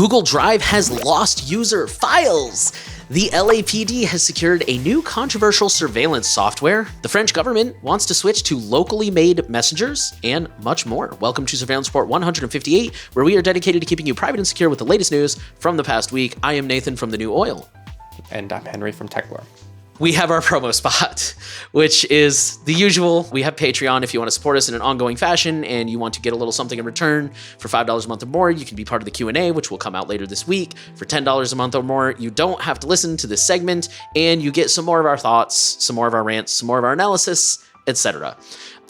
Google Drive has lost user files. The LAPD has secured a new controversial surveillance software. The French government wants to switch to locally made messengers, and much more. Welcome to Surveillance Report 158, where we are dedicated to keeping you private and secure with the latest news from the past week. I am Nathan from The New Oil. And I'm Henry from Techlore. We have our promo spot, which is the usual. We have Patreon. If you want to support us in an ongoing fashion and you want to get a little something in return for $5 a month or more, you can be part of the Q&A, which will come out later this week. For $10 a month or more, you don't have to listen to this segment, and you get some more of our thoughts, some more of our rants, some more of our analysis, etc.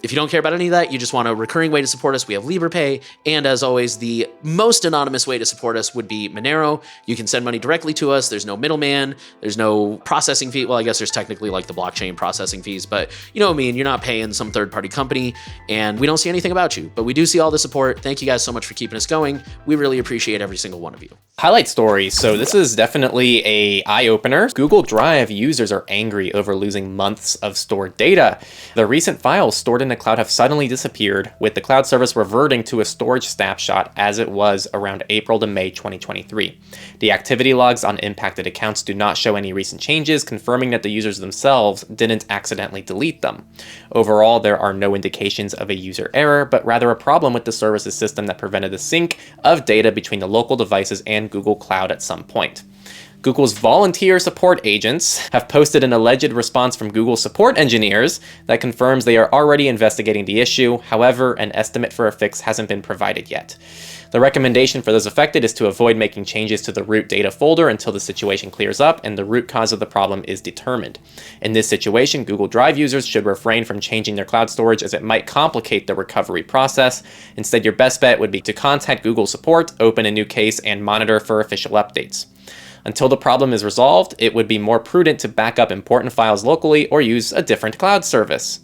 If you don't care about any of that, you just want a recurring way to support us, we have LibrePay. And as always, the most anonymous way to support us would be Monero. You can send money directly to us. There's no middleman. There's no processing fee. Well, I guess there's technically like the blockchain processing fees, but you know what I mean? You're not paying some third-party company, and we don't see anything about you, but we do see all the support. Thank you guys so much for keeping us going. We really appreciate every single one of you. Highlight stories. So this is definitely a eye-opener. Google Drive users are angry over losing months of stored data. The recent files stored in the cloud have suddenly disappeared, with the cloud service reverting to a storage snapshot as it was around April to May 2023. The activity logs on impacted accounts do not show any recent changes, confirming that the users themselves didn't accidentally delete them. Overall, there are no indications of a user error, but rather a problem with the service's system that prevented the sync of data between the local devices and Google Cloud at some point. Google's volunteer support agents have posted an alleged response from Google support engineers that confirms they are already investigating the issue. However, an estimate for a fix hasn't been provided yet. The recommendation for those affected is to avoid making changes to the root data folder until the situation clears up and the root cause of the problem is determined. In this situation, Google Drive users should refrain from changing their cloud storage as it might complicate the recovery process. Instead, your best bet would be to contact Google support, open a new case, and monitor for official updates. Until the problem is resolved, it would be more prudent to back up important files locally or use a different cloud service.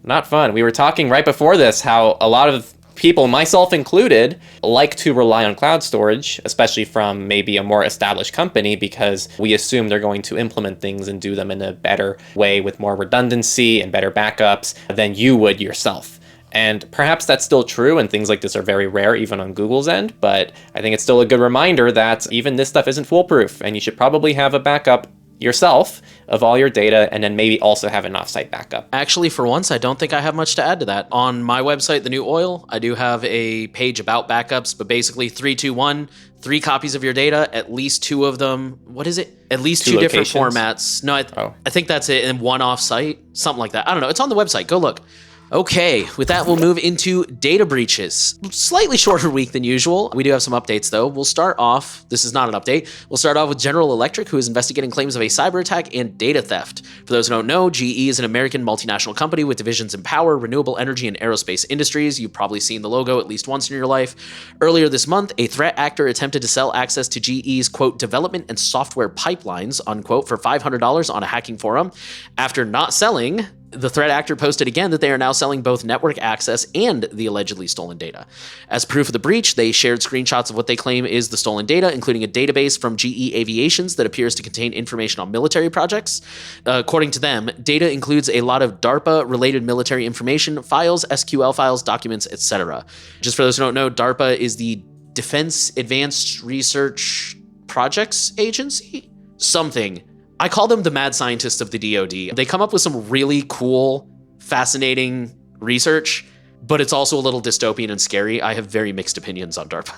Not fun. We were talking right before this how a lot of people, myself included, like to rely on cloud storage, especially from maybe a more established company, because we assume they're going to implement things and do them in a better way with more redundancy and better backups than you would yourself. And perhaps that's still true, and things like this are very rare even on Google's end, but I think it's still a good reminder that even this stuff isn't foolproof, and you should probably have a backup yourself of all your data, and then maybe also have an offsite backup. Actually, for once, I don't think I have much to add to that. On my website, The New Oil, I do have a page about backups, but basically 3, 2, 1, 3 copies of your data, at least 2 of them. What is it? At least 2 different formats. No, I think that's it, and 1 offsite, something like that. I don't know. It's on the website. Go look. Okay, with that, we'll move into data breaches. Slightly shorter week than usual. We do have some updates, though. We'll start off, this is not an update, we'll start off with General Electric, who is investigating claims of a cyber attack and data theft. For those who don't know, GE is an American multinational company with divisions in power, renewable energy, and aerospace industries. You've probably seen the logo at least once in your life. Earlier this month, a threat actor attempted to sell access to GE's, quote, development and software pipelines, unquote, for $500 on a hacking forum. After not selling, the threat actor posted again that they are now selling both network access and the allegedly stolen data. As proof of the breach, they shared screenshots of what they claim is the stolen data, including a database from GE Aviations that appears to contain information on military projects. According to them, data includes a lot of DARPA-related military information, files, SQL files, documents, etc. Just for those who don't know, DARPA is the Defense Advanced Research Projects Agency? Something. I call them the mad scientists of the DoD. They come up with some really cool, fascinating research, but it's also a little dystopian and scary. I have very mixed opinions on DARPA.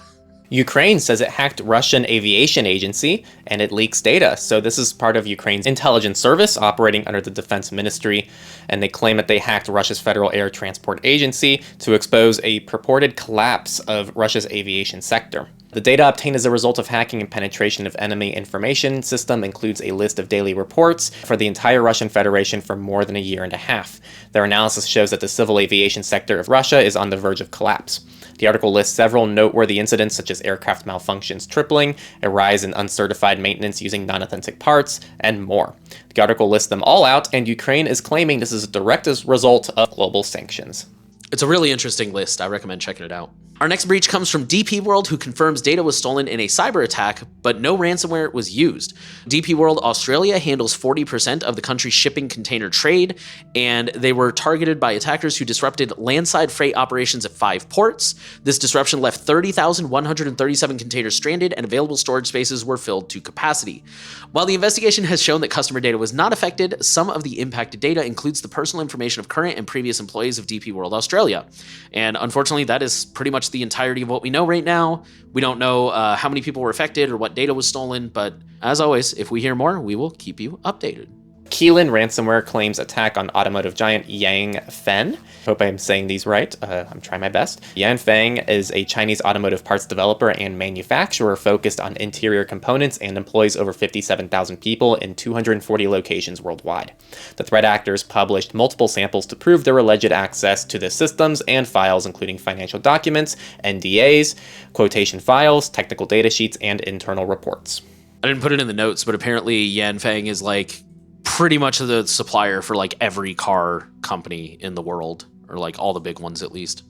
Ukraine says it hacked Russian aviation agency and it leaks data. So this is part of Ukraine's intelligence service operating under the defense ministry. And they claim that they hacked Russia's Federal Air Transport Agency to expose a purported collapse of Russia's aviation sector. The data obtained as a result of hacking and penetration of enemy information system includes a list of daily reports for the entire Russian Federation for more than a year and a half. Their analysis shows that the civil aviation sector of Russia is on the verge of collapse. The article lists several noteworthy incidents such as aircraft malfunctions tripling, a rise in uncertified maintenance using non-authentic parts, and more. The article lists them all out, and Ukraine is claiming this is a direct result of global sanctions. It's a really interesting list. I recommend checking it out. Our next breach comes from DP World, who confirms data was stolen in a cyber attack, but no ransomware was used. DP World Australia handles 40% of the country's shipping container trade, and they were targeted by attackers who disrupted landside freight operations at 5 ports. This disruption left 30,137 containers stranded, and available storage spaces were filled to capacity. While the investigation has shown that customer data was not affected, some of the impacted data includes the personal information of current and previous employees of DP World Australia. And unfortunately, that is pretty much the entirety of what we know right now. We don't know how many people were affected or what data was stolen, but as always, if we hear more, we will keep you updated. Keelan ransomware claims attack on automotive giant Yanfeng. Hope I'm saying these right. I'm trying my best. Yanfeng is a Chinese automotive parts developer and manufacturer focused on interior components and employs over 57,000 people in 240 locations worldwide. The threat actors published multiple samples to prove their alleged access to the systems and files, including financial documents, NDAs, quotation files, technical data sheets, and internal reports. I didn't put it in the notes, but apparently Yanfeng is like pretty much the supplier for like every car company in the world, or like all the big ones at least.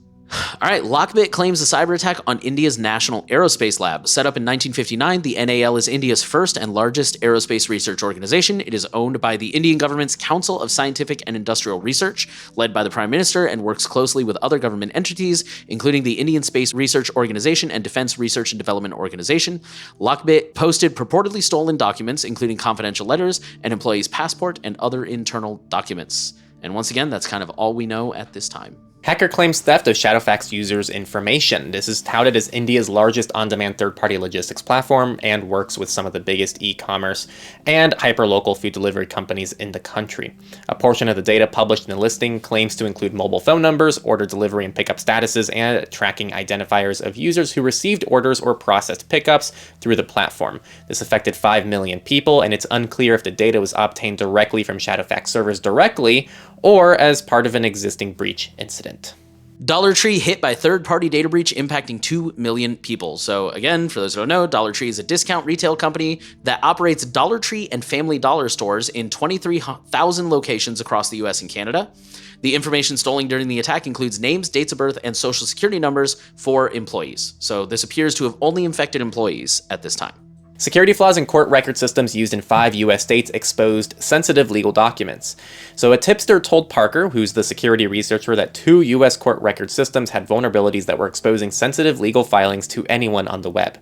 All right, Lockbit claims a cyber attack on India's National Aerospace Lab. Set up in 1959, the NAL is India's first and largest aerospace research organization. It is owned by the Indian government's Council of Scientific and Industrial Research, led by the Prime Minister, and works closely with other government entities, including the Indian Space Research Organization and Defense Research and Development Organization. Lockbit posted purportedly stolen documents, including confidential letters, an employee's passport, and other internal documents. And once again, that's kind of all we know at this time. Hacker claims theft of Shadowfax users' information. This is touted as India's largest on-demand third-party logistics platform and works with some of the biggest e-commerce and hyperlocal food delivery companies in the country. A portion of the data published in the listing claims to include mobile phone numbers, order delivery and pickup statuses, and tracking identifiers of users who received orders or processed pickups through the platform. This affected 5 million people, and it's unclear if the data was obtained directly from Shadowfax servers directly or as part of an existing breach incident. Dollar Tree hit by third-party data breach impacting 2 million people. So again, for those who don't know, Dollar Tree is a discount retail company that operates Dollar Tree and Family Dollar stores in 23,000 locations across the US and Canada. The information stolen during the attack includes names, dates of birth, and social security numbers for employees. So this appears to have only infected employees at this time. Security flaws in court record systems used in 5 US states exposed sensitive legal documents. So a tipster told Parker, who's the security researcher, that 2 US court record systems had vulnerabilities that were exposing sensitive legal filings to anyone on the web.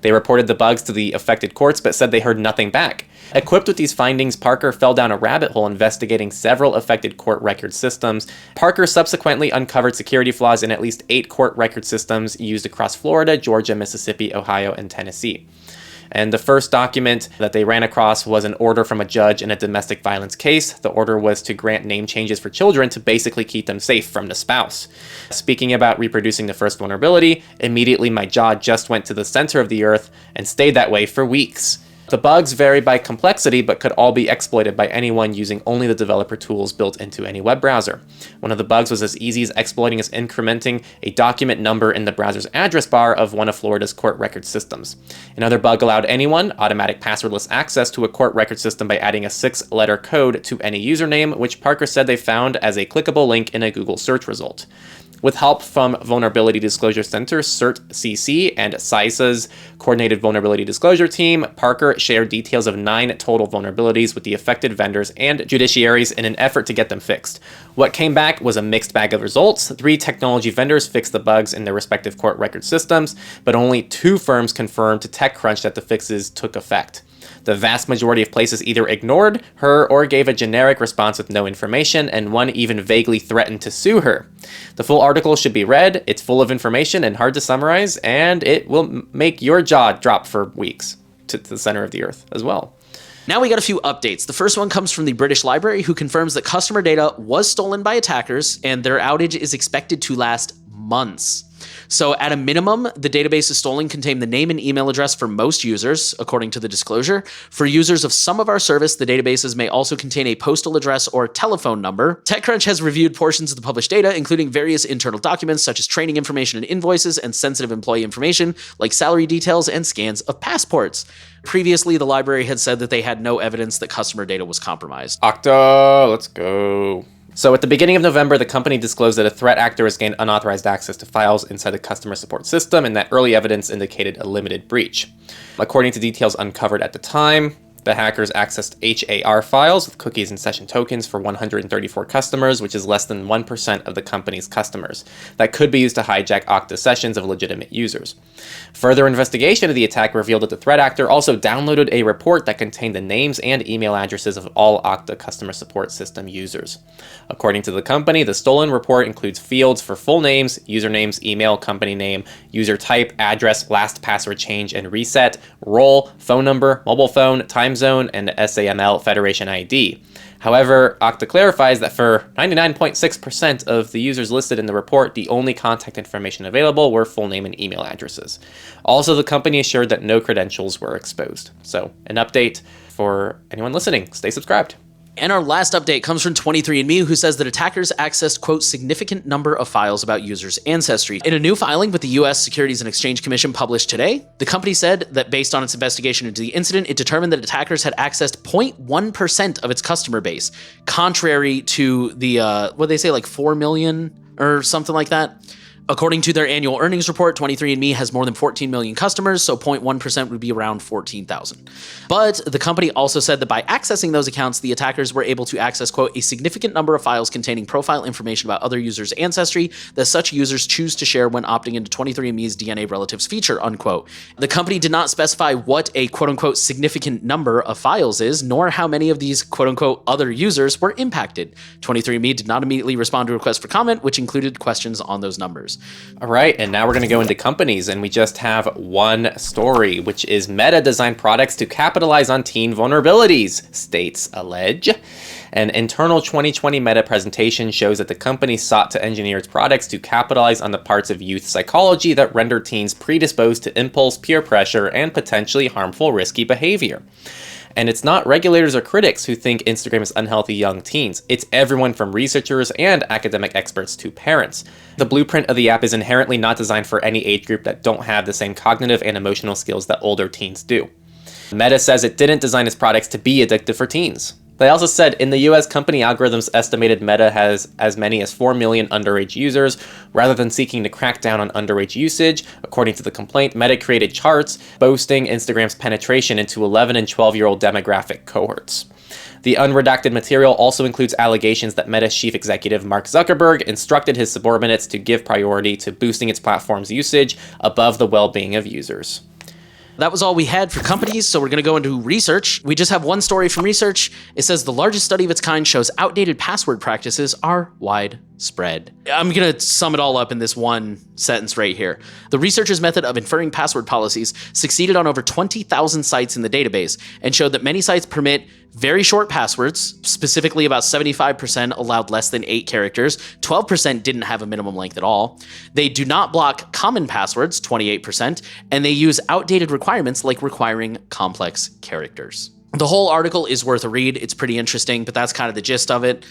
They reported the bugs to the affected courts, but said they heard nothing back. Equipped with these findings, Parker fell down a rabbit hole investigating several affected court record systems. Parker subsequently uncovered security flaws in at least 8 court record systems used across Florida, Georgia, Mississippi, Ohio, and Tennessee. And the first document that they ran across was an order from a judge in a domestic violence case. The order was to grant name changes for children to basically keep them safe from the spouse. Speaking about reproducing the first vulnerability, immediately my jaw just went to the center of the earth and stayed that way for weeks. The bugs vary by complexity, but could all be exploited by anyone using only the developer tools built into any web browser. One of the bugs was as easy as exploiting as incrementing a document number in the browser's address bar of one of Florida's court record systems. Another bug allowed anyone automatic passwordless access to a court record system by adding a 6-letter code to any username, which Parker said they found as a clickable link in a Google search result. With help from Vulnerability Disclosure Center, CERT-CC, and CISA's Coordinated Vulnerability Disclosure Team, Parker shared details of 9 total vulnerabilities with the affected vendors and judiciaries in an effort to get them fixed. What came back was a mixed bag of results. 3 technology vendors fixed the bugs in their respective court record systems, but only 2 firms confirmed to TechCrunch that the fixes took effect. The vast majority of places either ignored her or gave a generic response with no information, and one even vaguely threatened to sue her. The full article should be read. It's full of information and hard to summarize, and it will make your jaw drop for weeks to the center of the earth as well. Now we got a few updates. The first one comes from the British Library, who confirms that customer data was stolen by attackers, and their outage is expected to last months. So at a minimum, the databases stolen contain the name and email address for most users, according to the disclosure. For users of some of our service, the databases may also contain a postal address or telephone number. TechCrunch has reviewed portions of the published data, including various internal documents such as training information and invoices and sensitive employee information like salary details and scans of passports. Previously, the library had said that they had no evidence that customer data was compromised. Okta, let's go. So at the beginning of November, the company disclosed that a threat actor has gained unauthorized access to files inside the customer support system, and that early evidence indicated a limited breach. According to details uncovered at the time, the hackers accessed HAR files with cookies and session tokens for 134 customers, which is less than 1% of the company's customers. That could be used to hijack Okta sessions of legitimate users. Further investigation of the attack revealed that the threat actor also downloaded a report that contained the names and email addresses of all Okta customer support system users. According to the company, the stolen report includes fields for full names, usernames, email, company name, user type, address, last password change and reset, role, phone number, mobile phone, time zone, and SAML Federation ID. However, Okta clarifies that for 99.6% of the users listed in the report, the only contact information available were full name and email addresses. Also, the company assured that no credentials were exposed. So, an update for anyone listening. Stay subscribed. And our last update comes from 23andMe, who says that attackers accessed, quote, significant number of files about users' ancestry. In a new filing with the U.S. Securities and Exchange Commission published today, the company said that based on its investigation into the incident, it determined that attackers had accessed 0.1% of its customer base, contrary to the, what they say, like 4 million or something like that. According to their annual earnings report, 23andMe has more than 14 million customers, so 0.1% would be around 14,000. But the company also said that by accessing those accounts, the attackers were able to access, quote, a significant number of files containing profile information about other users' ancestry that such users choose to share when opting into 23andMe's DNA relatives feature, unquote. The company did not specify what a, quote unquote, significant number of files is, nor how many of these, quote unquote, other users were impacted. 23andMe did not immediately respond to requests for comment, which included questions on those numbers. All right, and now we're going to go into companies, and we just have one story, which is Meta designed products to capitalize on teen vulnerabilities, states allege. An internal 2020 Meta presentation shows that the company sought to engineer its products to capitalize on the parts of youth psychology that render teens predisposed to impulse, peer pressure, and potentially harmful, risky behavior. And it's not regulators or critics who think Instagram is unhealthy young teens. It's everyone from researchers and academic experts to parents. The blueprint of the app is inherently not designed for any age group that don't have the same cognitive and emotional skills that older teens do. Meta says it didn't design its products to be addictive for teens. They also said in the US, company algorithms estimated Meta has as many as 4 million underage users. Rather than seeking to crack down on underage usage, according to the complaint, Meta created charts boasting Instagram's penetration into 11 and 12-year-old demographic cohorts. The unredacted material also includes allegations that Meta's chief executive Mark Zuckerberg instructed his subordinates to give priority to boosting its platform's usage above the well-being of users. That was all we had for companies, so we're going to go into research. We just have one story from research. It says the largest study of its kind shows outdated password practices are widespread. I'm going to sum it all up in this one sentence right here. The researchers' method of inferring password policies succeeded on over 20,000 sites in the database and showed that many sites permit very short passwords, specifically about 75% allowed less than 8 characters, 12% didn't have a minimum length at all. They do not block common passwords, 28%, and they use outdated requirements like requiring complex characters. The whole article is worth a read. It's pretty interesting, but that's kind of the gist of it.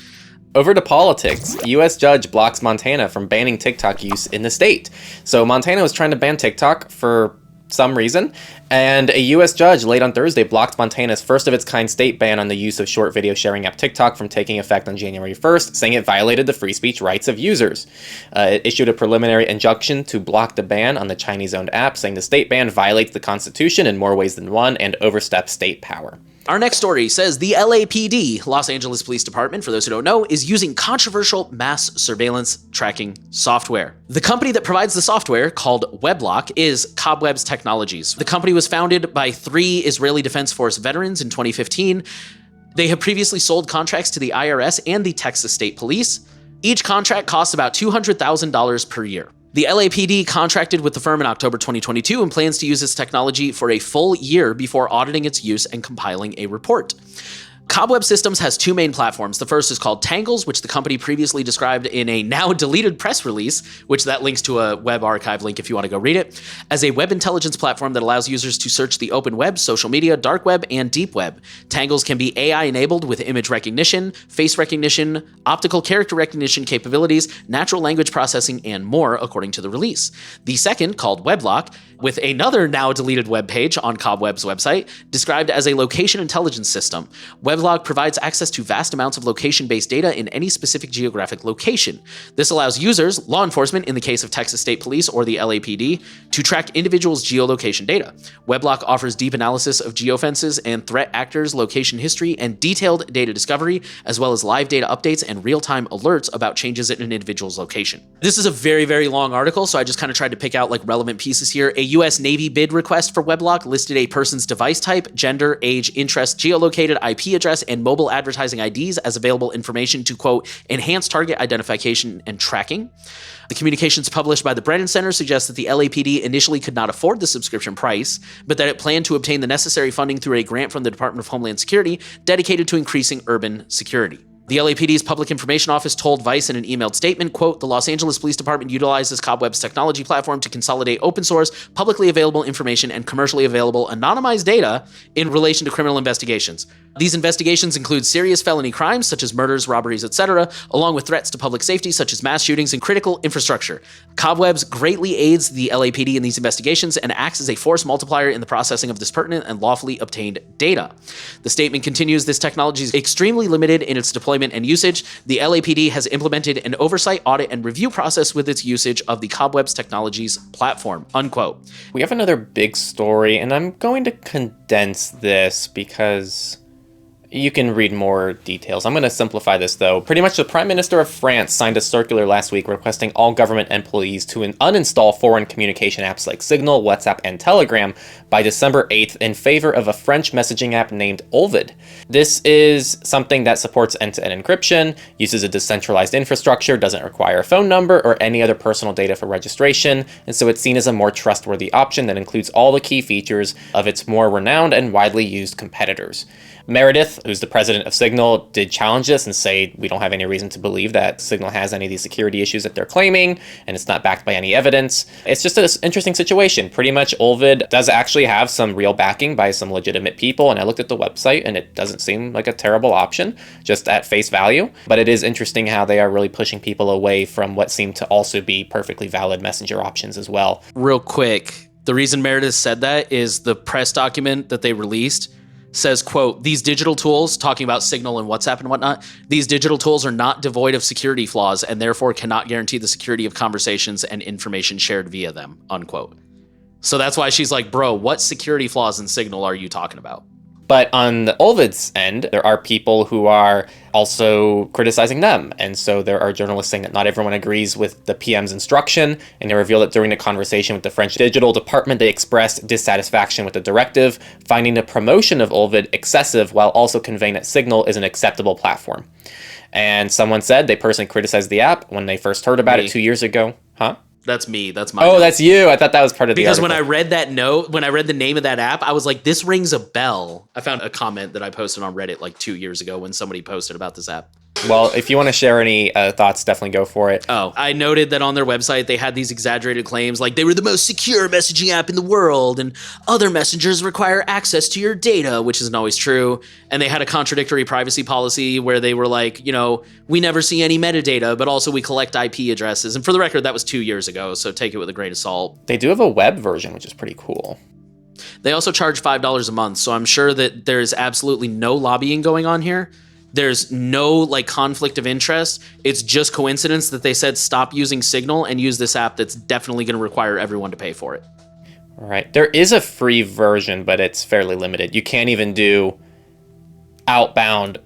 Over to politics. U.S. judge blocks Montana from banning TikTok use in the state. So Montana was trying to ban TikTok for some reason, and a U.S. judge late on Thursday blocked Montana's first-of-its-kind state ban on the use of short video sharing app TikTok from taking effect on January 1st, saying it violated the free speech rights of users. It issued a preliminary injunction to block the ban on the Chinese-owned app, saying the state ban violates the Constitution in more ways than one and oversteps state power. Our next story says the LAPD, Los Angeles Police Department, for those who don't know, is using controversial mass surveillance tracking software. The company that provides the software, called Weblock, is Cobwebs Technologies. The company was founded by 3 Israeli Defense Force veterans in 2015. They have previously sold contracts to the IRS and the Texas State Police. Each contract costs about $200,000 per year. The LAPD contracted with the firm in October 2022 and plans to use this technology for a full year before auditing its use and compiling a report. Cobweb Systems has 2 main platforms. The first is called Tangles, which the company previously described in a now deleted press release, which that links to a web archive link if you want to go read it, as a web intelligence platform that allows users to search the open web, social media, dark web, and deep web. Tangles can be AI enabled with image recognition, face recognition, optical character recognition capabilities, natural language processing, and more, according to the release. The second, called Weblock, with another now deleted web page on Cobweb's website described as a location intelligence system. Weblog provides access to vast amounts of location-based data in any specific geographic location. This allows users, law enforcement in the case of Texas State Police or the LAPD, to track individuals' geolocation data. Weblog offers deep analysis of geofences and threat actors' location history and detailed data discovery, as well as live data updates and real-time alerts about changes in an individual's location. This is a very, very long article, so I just kind of tried to pick out like relevant pieces here. A U.S. Navy bid request for Weblog listed a person's device type, gender, age, interest, geolocated IP address, and mobile advertising IDs as available information to, quote, enhance target identification and tracking. The communications published by the Brennan Center suggests that the LAPD initially could not afford the subscription price, but that it planned to obtain the necessary funding through a grant from the Department of Homeland Security dedicated to increasing urban security. The LAPD's Public Information Office told Vice in an emailed statement, quote, the Los Angeles Police Department utilizes Cobweb's technology platform to consolidate open source, publicly available information, and commercially available anonymized data in relation to criminal investigations. These investigations include serious felony crimes such as murders, robberies, etc., along with threats to public safety such as mass shootings and critical infrastructure. Cobwebs greatly aids the LAPD in these investigations and acts as a force multiplier in the processing of this pertinent and lawfully obtained data. The statement continues, this technology is extremely limited in its deployment and usage. The LAPD has implemented an oversight, audit, and review process with its usage of the Cobwebs Technologies platform, unquote. We have another big story, and I'm going to condense this because you can read more details. I'm going to simplify this, though. Pretty much the Prime Minister of France signed a circular last week requesting all government employees to uninstall foreign communication apps like Signal, WhatsApp, and Telegram by December 8th in favor of a French messaging app named Ovid. This is something that supports end-to-end encryption, uses a decentralized infrastructure, doesn't require a phone number or any other personal data for registration, and so it's seen as a more trustworthy option that includes all the key features of its more renowned and widely used competitors. Meredith, who's the president of Signal, did challenge this and say we don't have any reason to believe that Signal has any of these security issues that they're claiming, and it's not backed by any evidence. It's just an interesting situation. Pretty much Ovid does actually have some real backing by some legitimate people, and I looked at the website, and it doesn't seem like a terrible option, just at face value. But it is interesting how they are really pushing people away from what seem to also be perfectly valid messenger options as well. Real quick, the reason Meredith said that is the press document that they released says, quote, these digital tools, talking about Signal and WhatsApp and whatnot, these digital tools are not devoid of security flaws and therefore cannot guarantee the security of conversations and information shared via them, unquote. So that's why she's like, bro, what security flaws in Signal are you talking about? But on the Ovid's end, there are people who are also criticizing them. And so there are journalists saying that not everyone agrees with the PM's instruction. And they revealed that during the conversation with the French Digital Department, they expressed dissatisfaction with the directive, finding the promotion of Ovid excessive while also conveying that Signal is an acceptable platform. And someone said they personally criticized the app when they first heard about it 2 years ago. Huh? That's me. That's my Oh, note. That's you. I thought that was part of the article. Because when I read that note, when I read the name of that app, I was like, this rings a bell. I found a comment that I posted on Reddit like 2 years ago when somebody posted about this app. Well, if you want to share any thoughts, definitely go for it. Oh, I noted that on their website, they had these exaggerated claims like they were the most secure messaging app in the world and other messengers require access to your data, which isn't always true. And they had a contradictory privacy policy where they were like, you know, we never see any metadata, but also we collect IP addresses. And for the record, that was 2 years ago, so take it with a grain of salt. They do have a web version, which is pretty cool. They also charge $5 a month, so I'm sure that there's absolutely no lobbying going on here. There's no like conflict of interest. It's just coincidence that they said stop using Signal and use this app that's definitely going to require everyone to pay for it. All right. There is a free version, but it's fairly limited. You can't even do outbound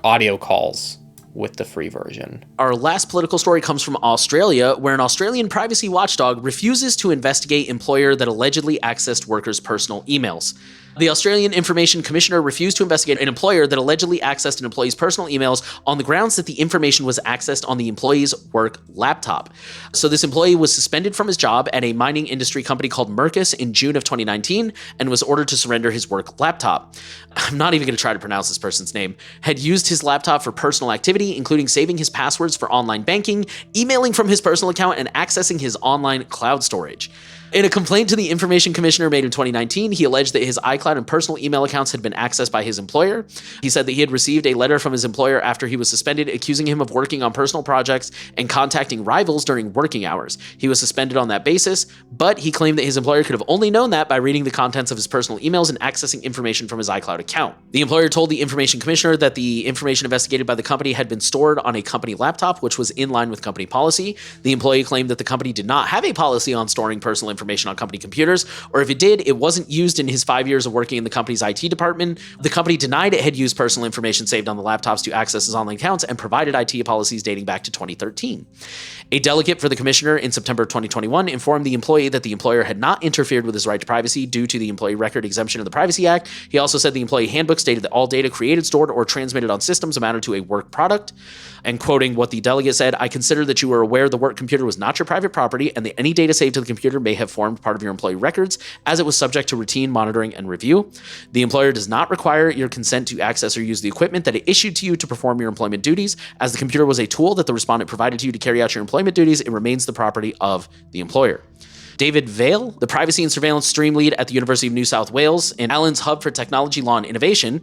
audio calls with the free version. Our last political story comes from Australia, where an Australian privacy watchdog refuses to investigate employer that allegedly accessed workers' personal emails. The Australian Information Commissioner refused to investigate an employer that allegedly accessed an employee's personal emails on the grounds that the information was accessed on the employee's work laptop. So this employee was suspended from his job at a mining industry company called Mercus in June of 2019 and was ordered to surrender his work laptop. I'm not even going to try to pronounce this person's name. Had used his laptop for personal activity, including saving his passwords for online banking, emailing from his personal account, and accessing his online cloud storage. In a complaint to the Information Commissioner made in 2019, he alleged that his iCloud and personal email accounts had been accessed by his employer. He said that he had received a letter from his employer after he was suspended, accusing him of working on personal projects and contacting rivals during working hours. He was suspended on that basis, but he claimed that his employer could have only known that by reading the contents of his personal emails and accessing information from his iCloud account. The employer told the Information Commissioner that the information investigated by the company had been stored on a company laptop, which was in line with company policy. The employee claimed that the company did not have a policy on storing personal information on company computers, or if it did, it wasn't used in his 5 years of working in the company's IT department. The company denied it had used personal information saved on the laptops to access his online accounts and provided IT policies dating back to 2013. A delegate for the commissioner in September 2021 informed the employee that the employer had not interfered with his right to privacy due to the employee record exemption of the Privacy Act. He also said the employee handbook stated that all data created, stored, or transmitted on systems amounted to a work product. And quoting what the delegate said, "I consider that you were aware the work computer was not your private property and that any data saved to the computer may have formed part of your employee records as it was subject to routine monitoring and review. The employer does not require your consent to access or use the equipment that it issued to you to perform your employment duties. As the computer was a tool that the respondent provided to you to carry out your employment duties, it remains the property of the employer." David Vale, the privacy and surveillance stream lead at the University of New South Wales and Allen's Hub for Technology, Law and Innovation,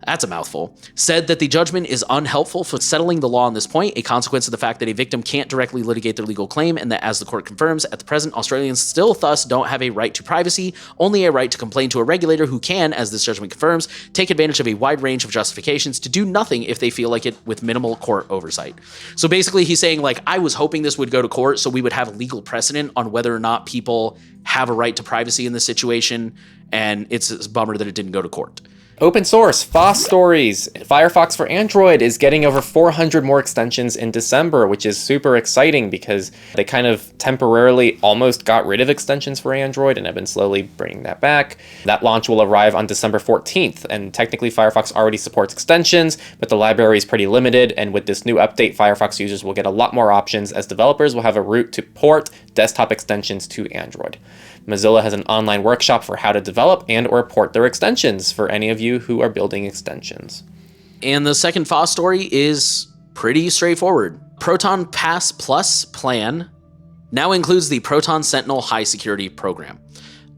that's a mouthful, said that the judgment is unhelpful for settling the law on this point, a consequence of the fact that a victim can't directly litigate their legal claim, and that, as the court confirms, at the present, Australians still thus don't have a right to privacy, only a right to complain to a regulator who can, as this judgment confirms, take advantage of a wide range of justifications to do nothing if they feel like it with minimal court oversight. So basically he's saying, like, I was hoping this would go to court so we would have a legal precedent on whether or not people have a right to privacy in this situation, and it's a bummer that it didn't go to court. Open source, FOSS stories. Firefox for Android is getting over 400 more extensions in December, which is super exciting because they kind of temporarily almost got rid of extensions for Android and have been slowly bringing that back. That launch will arrive on December 14th, and technically Firefox already supports extensions, but the library is pretty limited, and with this new update, Firefox users will get a lot more options as developers will have a route to port desktop extensions to Android. Mozilla has an online workshop for how to develop and or port their extensions for any of you who are building extensions. And the second FOSS story is pretty straightforward. Proton Pass Plus plan now includes the Proton Sentinel High Security Program.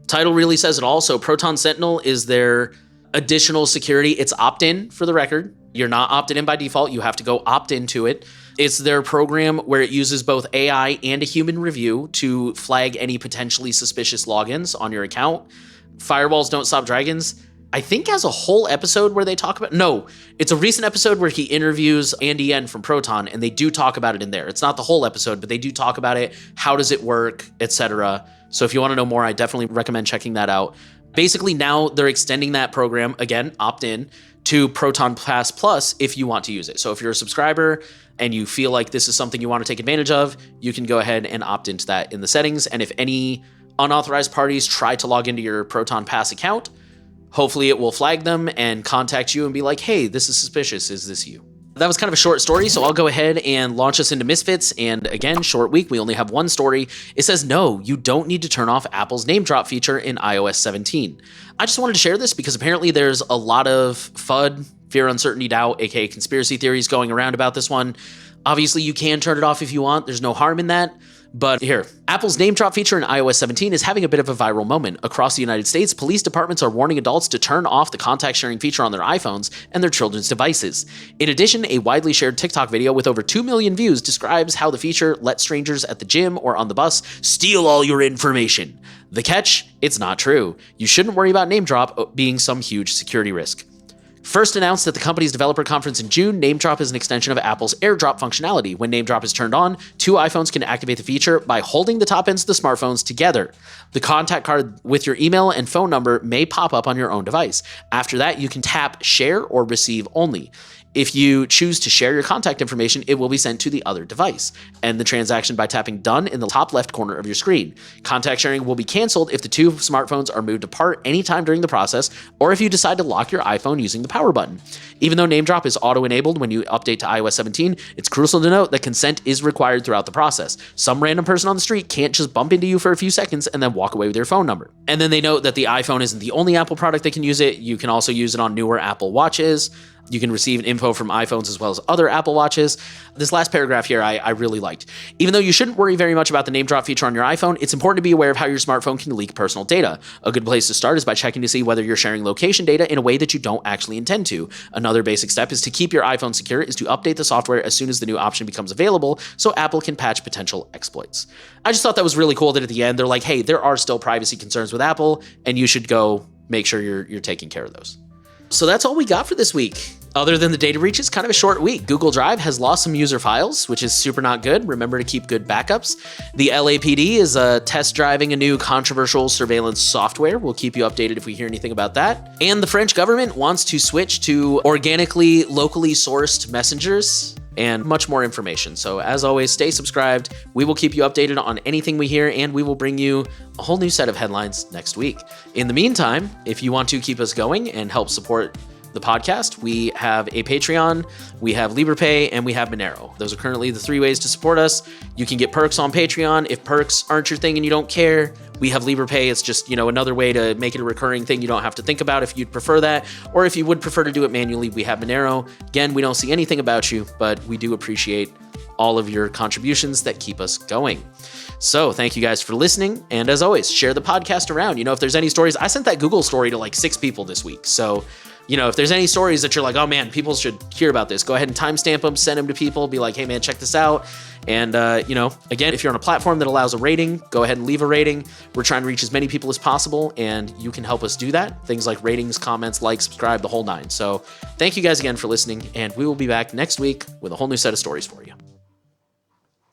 Title really says it all. So Proton Sentinel is their additional security. It's opt-in, for the record. You're not opted in by default. You have to go opt into it. It's their program where it uses both AI and a human review to flag any potentially suspicious logins on your account. Firewalls Don't Stop Dragons, I think, has a whole episode where they talk about... No, it's a recent episode where he interviews Andy Yen from Proton, and they do talk about it in there. It's not the whole episode, but they do talk about it. How does it work, etc. So if you want to know more, I definitely recommend checking that out. Basically, now they're extending that program, again, opt-in, to Proton Pass Plus if you want to use it. So if you're a subscriber and you feel like this is something you want to take advantage of, you can go ahead and opt into that in the settings. And if any unauthorized parties try to log into your Proton Pass account, hopefully it will flag them and contact you and be like, hey, this is suspicious. Is this you? That was kind of a short story, so I'll go ahead and launch us into Misfits. And again, short week, we only have one story. It says, no, you don't need to turn off Apple's name drop feature in iOS 17. I just wanted to share this because apparently there's a lot of FUD, fear, uncertainty, doubt, aka conspiracy theories going around about this one. Obviously, you can turn it off if you want. There's no harm in that. But here, Apple's name drop feature in iOS 17 is having a bit of a viral moment. Across the United States, police departments are warning adults to turn off the contact sharing feature on their iPhones and their children's devices. In addition, a widely shared TikTok video with over 2 million views describes how the feature lets strangers at the gym or on the bus steal all your information. The catch? It's not true. You shouldn't worry about name drop being some huge security risk. First announced at the company's developer conference in June, Name Drop is an extension of Apple's AirDrop functionality. When Name Drop is turned on, 2 iPhones can activate the feature by holding the top ends of the smartphones together. The contact card with your email and phone number may pop up on your own device. After that, you can tap Share or Receive Only. If you choose to share your contact information, it will be sent to the other device. End the transaction by tapping Done in the top left corner of your screen. Contact sharing will be canceled if the 2 smartphones are moved apart anytime during the process, or if you decide to lock your iPhone using the power button. Even though Name Drop is auto-enabled when you update to iOS 17, it's crucial to note that consent is required throughout the process. Some random person on the street can't just bump into you for a few seconds and then walk away with your phone number. And then they note that the iPhone isn't the only Apple product that can use it. You can also use it on newer Apple Watches. You can receive info from iPhones as well as other Apple Watches. This last paragraph here I really liked. Even though you shouldn't worry very much about the name drop feature on your iPhone, it's important to be aware of how your smartphone can leak personal data. A good place to start is by checking to see whether you're sharing location data in a way that you don't actually intend to. Another basic step is to keep your iPhone secure is to update the software as soon as the new option becomes available so Apple can patch potential exploits. I just thought that was really cool that at the end they're like, hey, there are still privacy concerns with Apple and you should go make sure you're taking care of those. So that's all we got for this week. Other than the data breaches, kind of a short week. Google Drive has lost some user files, which is super not good. Remember to keep good backups. The LAPD is test driving a new controversial surveillance software. We'll keep you updated if we hear anything about that. And the French government wants to switch to organically, locally sourced messengers and much more information. So as always, stay subscribed. We will keep you updated on anything we hear, and we will bring you a whole new set of headlines next week. In the meantime, if you want to keep us going and help support the podcast, we have a Patreon, we have LibrePay, and we have Monero. Those are currently the 3 ways to support us. You can get perks on Patreon. If perks aren't your thing and you don't care, we have LibrePay. It's just, another way to make it a recurring thing you don't have to think about if you'd prefer that. Or if you would prefer to do it manually, we have Monero. Again, we don't see anything about you, but we do appreciate all of your contributions that keep us going. So thank you guys for listening. And as always, share the podcast around. If there's any stories, I sent that Google story to like 6 people this week. So if there's any stories that you're like, oh man, people should hear about this, go ahead and timestamp them, send them to people, be like, hey man, check this out. And, again, if you're on a platform that allows a rating, go ahead and leave a rating. We're trying to reach as many people as possible, and you can help us do that. Things like ratings, comments, likes, subscribe, the whole 9. So thank you guys again for listening, and we will be back next week with a whole new set of stories for you.